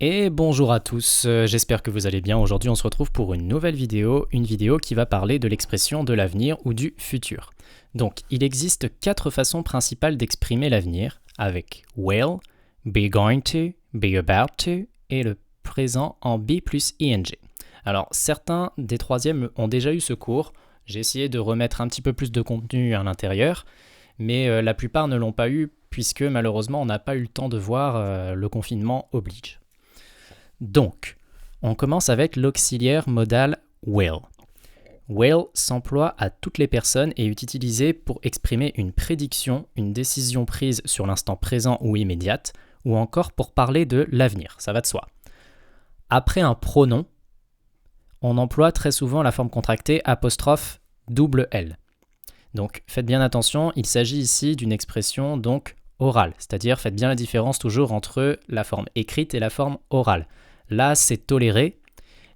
Et bonjour à tous, j'espère que vous allez bien. Aujourd'hui on se retrouve pour une nouvelle vidéo, une vidéo qui va parler de l'expression de l'avenir ou du futur. Donc il existe 4 façons principales d'exprimer l'avenir avec will, be going to, be about to et le présent en be plus ing. Alors certains des troisièmes ont déjà eu ce cours, j'ai essayé de remettre un petit peu plus de contenu à l'intérieur, mais la plupart ne l'ont pas eu puisque malheureusement on n'a pas eu le temps de voir, le confinement oblige. Donc, on commence avec l'auxiliaire modal will. Will s'emploie à toutes les personnes et est utilisé pour exprimer une prédiction, une décision prise sur l'instant présent ou immédiate, ou encore pour parler de l'avenir, ça va de soi. Après un pronom, on emploie très souvent la forme contractée apostrophe double L. Donc faites bien attention, il s'agit ici d'une expression donc orale, c'est-à-dire faites bien la différence toujours entre la forme écrite et la forme orale. Là, c'est toléré,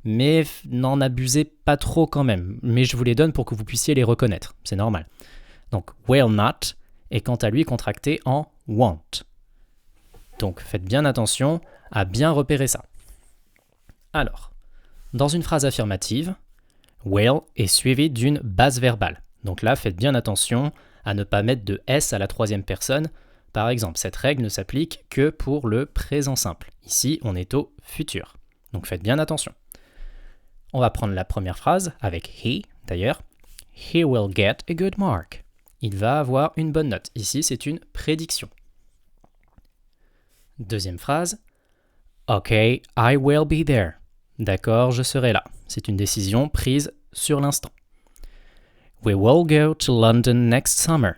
mais n'en abusez pas trop quand même. Mais je vous les donne pour que vous puissiez les reconnaître, c'est normal. Donc, will not est quant à lui contracté en won't. Donc, faites bien attention à bien repérer ça. Alors, dans une phrase affirmative, will est suivi d'une base verbale. Donc là, faites bien attention à ne pas mettre de S à la troisième personne. Par exemple, cette règle ne s'applique que pour le présent simple. Ici, on est au futur. Donc faites bien attention. On va prendre la première phrase avec he, d'ailleurs. He will get a good mark. Il va avoir une bonne note. Ici, c'est une prédiction. Deuxième phrase. OK, I will be there. D'accord, je serai là. C'est une décision prise sur l'instant. We will go to London next summer.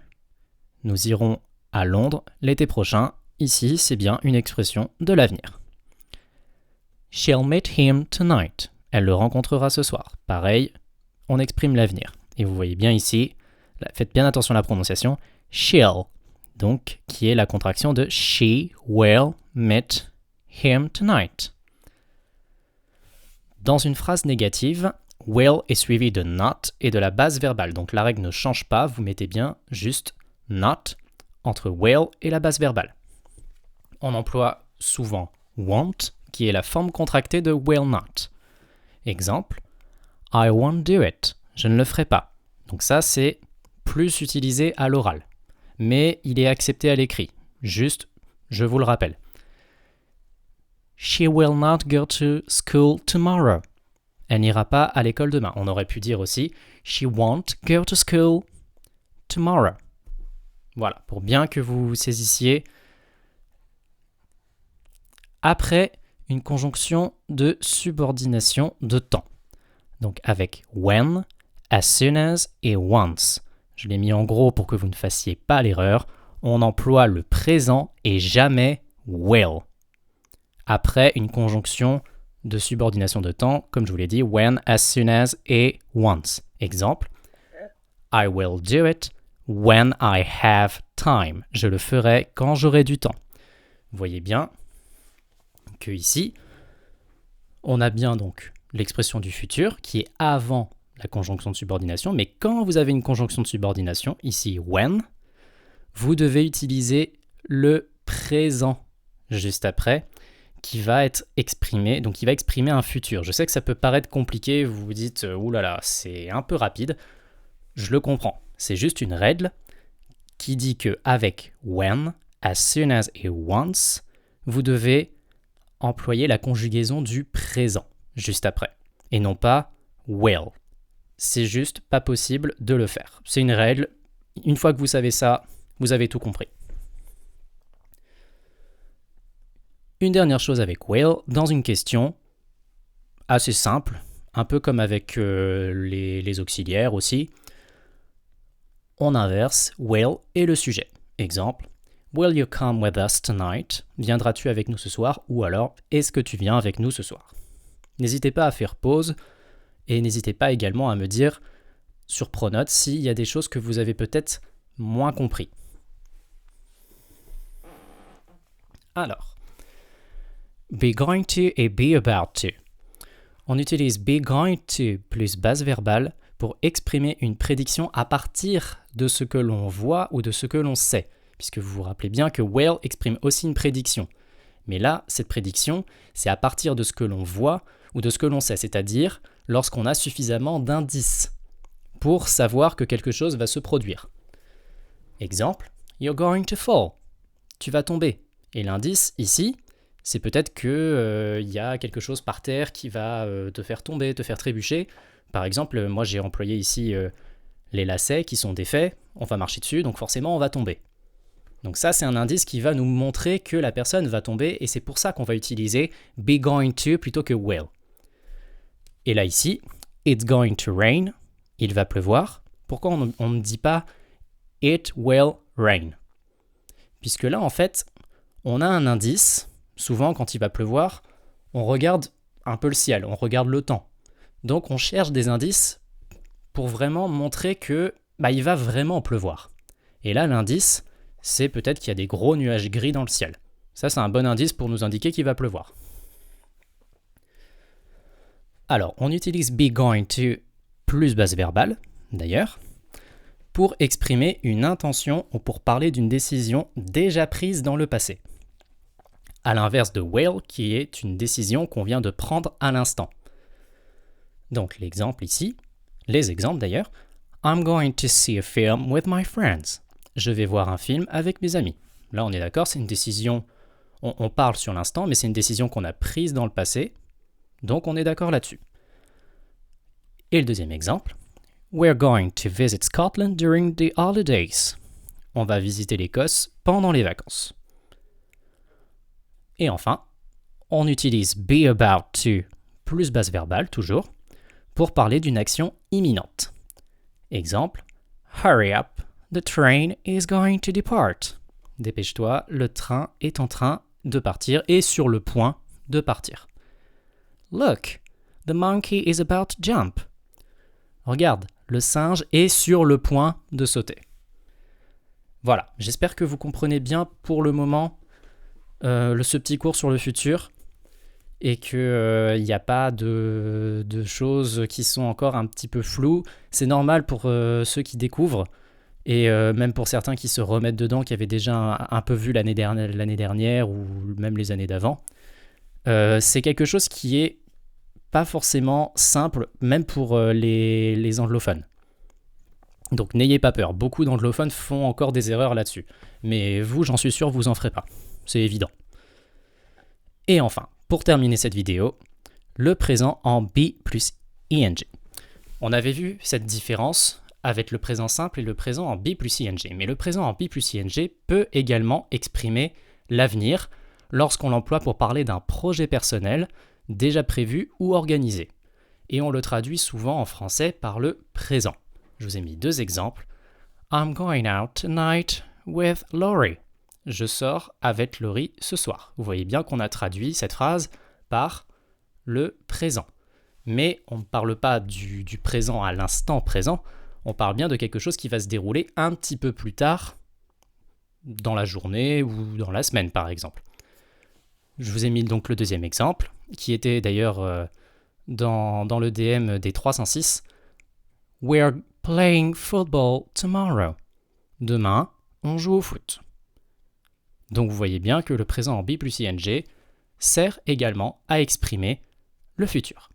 Nous irons à Londres l'été prochain. Ici, c'est bien une expression de l'avenir. She'll meet him tonight. Elle le rencontrera ce soir. Pareil, on exprime l'avenir. Et vous voyez bien ici, faites bien attention à la prononciation, she'll, donc qui est la contraction de she will meet him tonight. Dans une phrase négative, will est suivi de not et de la base verbale. Donc la règle ne change pas, vous mettez bien juste not entre will et la base verbale. On emploie souvent won't, qui est la forme contractée de will not. Exemple, I won't do it. Je ne le ferai pas. Donc ça, c'est plus utilisé à l'oral. Mais il est accepté à l'écrit. Juste, je vous le rappelle. She will not go to school tomorrow. Elle n'ira pas à l'école demain. On aurait pu dire aussi, she won't go to school tomorrow. Voilà, pour bien que vous saisissiez. Après, une conjonction de subordination de temps. Donc avec when, as soon as et once. Je l'ai mis en gros pour que vous ne fassiez pas l'erreur. On emploie le présent et jamais will. Après une conjonction de subordination de temps, comme je vous l'ai dit, when, as soon as et once. Exemple, I will do it when I have time. Je le ferai quand j'aurai du temps. Vous voyez bien que ici, on a bien donc l'expression du futur qui est avant la conjonction de subordination, mais quand vous avez une conjonction de subordination, ici when, vous devez utiliser le présent juste après, qui va être exprimé, donc qui va exprimer un futur. Je sais que ça peut paraître compliqué, vous vous dites « Ouh là là, c'est un peu rapide ». Je le comprends. C'est juste une règle qui dit que avec when, as soon as et once, vous devez employer la conjugaison du présent juste après, et non pas will. C'est juste pas possible de le faire. C'est une règle. Une fois que vous savez ça, vous avez tout compris. Une dernière chose avec will, dans une question assez simple, un peu comme avec les auxiliaires aussi, on inverse will et le sujet. Exemple, will you come with us tonight? Viendras-tu avec nous ce soir? Ou alors, est-ce que tu viens avec nous ce soir? N'hésitez pas à faire pause et n'hésitez pas également à me dire sur Pronote s'il y a des choses que vous avez peut-être moins compris. Alors, be going to et be about to. On utilise be going to plus base verbale pour exprimer une prédiction à partir de ce que l'on voit ou de ce que l'on sait, puisque vous vous rappelez bien que will exprime aussi une prédiction. Mais là, cette prédiction, c'est à partir de ce que l'on voit ou de ce que l'on sait, c'est-à-dire lorsqu'on a suffisamment d'indices pour savoir que quelque chose va se produire. Exemple, you're going to fall. Tu vas tomber. Et l'indice ici, c'est peut-être que y a quelque chose par terre qui va te faire tomber, te faire trébucher. Par exemple, moi j'ai employé ici les lacets qui sont défaits, on va marcher dessus, donc forcément on va tomber. Donc ça c'est un indice qui va nous montrer que la personne va tomber, et c'est pour ça qu'on va utiliser be going to plutôt que will. Et là ici, it's going to rain, il va pleuvoir. Pourquoi on ne dit pas it will rain? Puisque là en fait, on a un indice. Souvent, quand il va pleuvoir, on regarde un peu le ciel, on regarde le temps. Donc, on cherche des indices pour vraiment montrer que il va vraiment pleuvoir. Et là, l'indice, c'est peut-être qu'il y a des gros nuages gris dans le ciel. Ça, c'est un bon indice pour nous indiquer qu'il va pleuvoir. Alors, on utilise be going to plus base verbale, d'ailleurs, pour exprimer une intention ou pour parler d'une décision déjà prise dans le passé. À l'inverse de will, qui est une décision qu'on vient de prendre à l'instant. Donc l'exemple ici, les exemples d'ailleurs, I'm going to see a film with my friends. Je vais voir un film avec mes amis. Là on est d'accord, c'est une décision, on parle sur l'instant, mais c'est une décision qu'on a prise dans le passé, donc on est d'accord là-dessus. Et le deuxième exemple, we're going to visit Scotland during the holidays. On va visiter l'Écosse pendant les vacances. Et enfin, on utilise be about to plus base verbale, toujours, pour parler d'une action imminente. Exemple, hurry up, the train is going to depart. Dépêche-toi, le train est en train de partir et sur le point de partir. Look, the monkey is about to jump. Regarde, le singe est sur le point de sauter. Voilà, j'espère que vous comprenez bien pour le moment ce petit cours sur le futur et qu'il n'y a pas de choses qui sont encore un petit peu floues. C'est normal pour ceux qui découvrent et même pour certains qui se remettent dedans, qui avaient déjà un peu vu l'année dernière ou même les années d'avant. C'est quelque chose qui est pas forcément simple, même pour les anglophones. Donc n'ayez pas peur, beaucoup d'anglophones font encore des erreurs là-dessus. Mais vous, j'en suis sûr, vous en ferez pas. C'est évident. Et enfin, pour terminer cette vidéo, le présent en be plus ing. On avait vu cette différence avec le présent simple et le présent en be plus ing. Mais le présent en be plus ing peut également exprimer l'avenir lorsqu'on l'emploie pour parler d'un projet personnel déjà prévu ou organisé. Et on le traduit souvent en français par le présent. Je vous ai mis deux exemples. I'm going out tonight with Laurie. Je sors avec Laurie ce soir. Vous voyez bien qu'on a traduit cette phrase par le présent. Mais on ne parle pas du présent à l'instant présent, on parle bien de quelque chose qui va se dérouler un petit peu plus tard, dans la journée ou dans la semaine par exemple. Je vous ai mis donc le deuxième exemple, qui était d'ailleurs dans le DM des 306. We're playing football tomorrow. Demain, on joue au foot. Donc vous voyez bien que le présent en be plus ing sert également à exprimer le futur.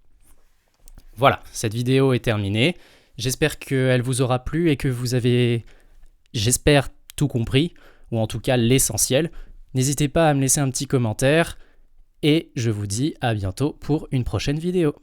Voilà, cette vidéo est terminée. J'espère qu'elle vous aura plu et que vous avez, j'espère, tout compris, ou en tout cas l'essentiel. N'hésitez pas à me laisser un petit commentaire et je vous dis à bientôt pour une prochaine vidéo.